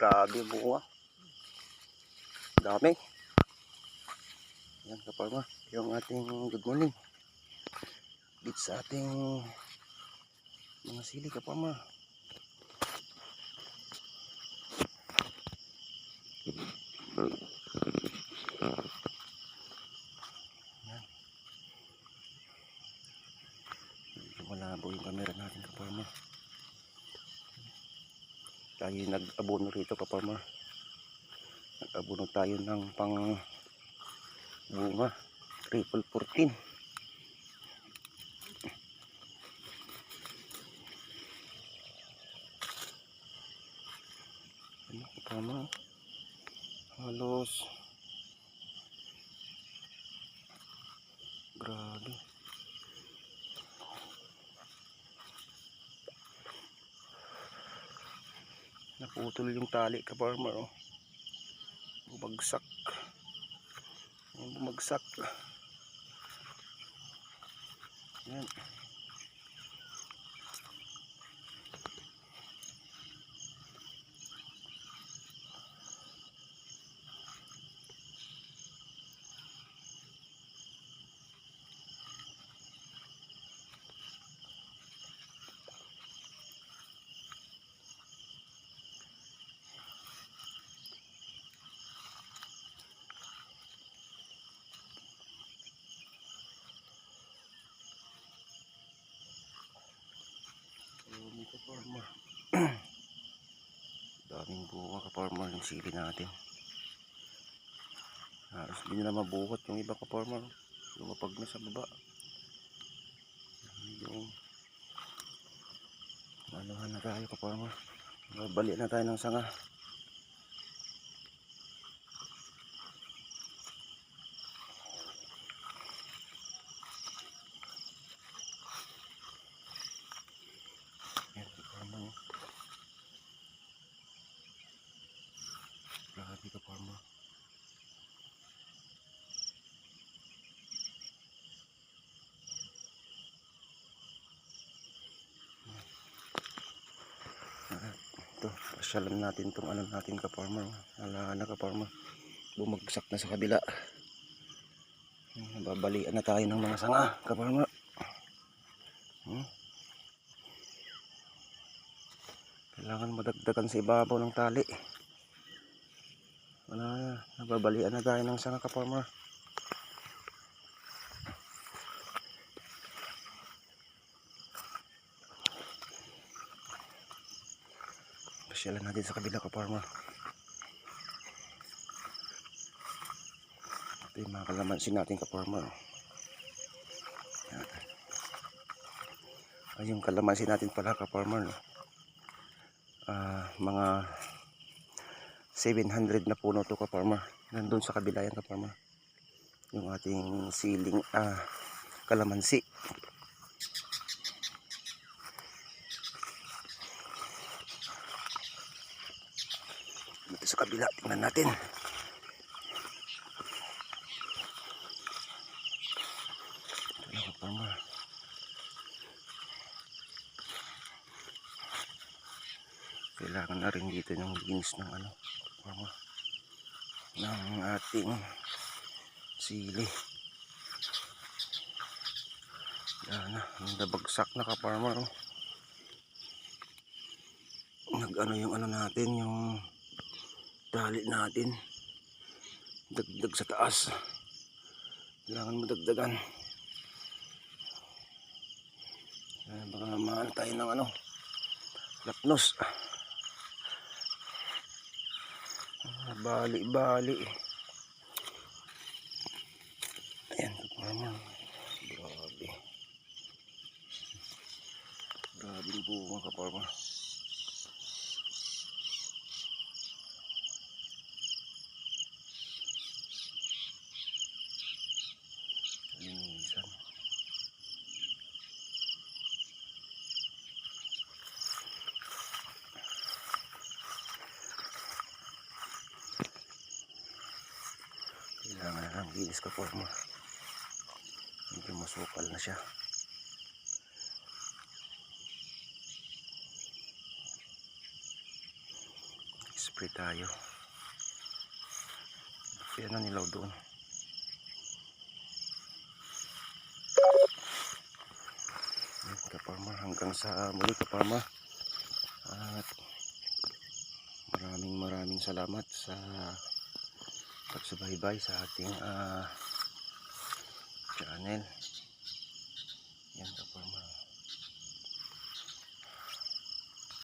Grabe bunga. Dami. Yan kaparma, yung ating good morning. Dito sa ating mga sili kaparma. Yan. Malabo yung camera natin kaparma. Tayo nag-abono rito kaparma. Nag-abono tayo ng pang bunga triple 14. Ano kaparma? Halos grabe. Naputol yung tali kaparma, oh. Bumagsak. Bumagsak. Yan. Kaparma. Daming bunga kaparma ng sili natin. Halos hindi na mabuhat yung iba kaparma. Lumapag na sa baba. Yung anuhan na tayo kaparma. Balik na tayo ng sanga. Yan kaparma. Grabe kaparma. Ito, pasyalan natin itong ano natin kaparma. Ala na kaparma. Bumagsak na sa kabila. Babalian na tayo ng mga sanga kaparma. Kailangan madagdagan sa ibabaw ng tali. Wala na, nababalian na tayo ng sanga kaparma. Pasyalan natin sa kabila kaparma. Ito yung mga kalamansin natin kaparma. Ay, yung kalamansin natin pala kaparma, no? Mga 700 na puno to kaparma. Nandun sa kabila yan kaparma. Yung ating siling kalamansi. Dito sa kabila, tingnan natin. Ito kaparma. Kailangan na rin dito ng linis ng ano kaparma, ng ating sili. Yan na, nabagsak na kaparma, oh. Nag-ano yung ano natin, yung tali natin, dagdag sa taas. Kailangan madagdagan. Baka mahal tayo ng ano, lapnos. Bali-bali. Ayan kaparma. Grabe. Grabe yung bunga kaparma. Linisan. Kailangan na lang linis kaparma. Medyo masukal na siya. spray tayo. Yan ang nilaw doon. Kaparma, hanggang sa muli kaparma. At maraming salamat sa pagsubaybay sa ating channel.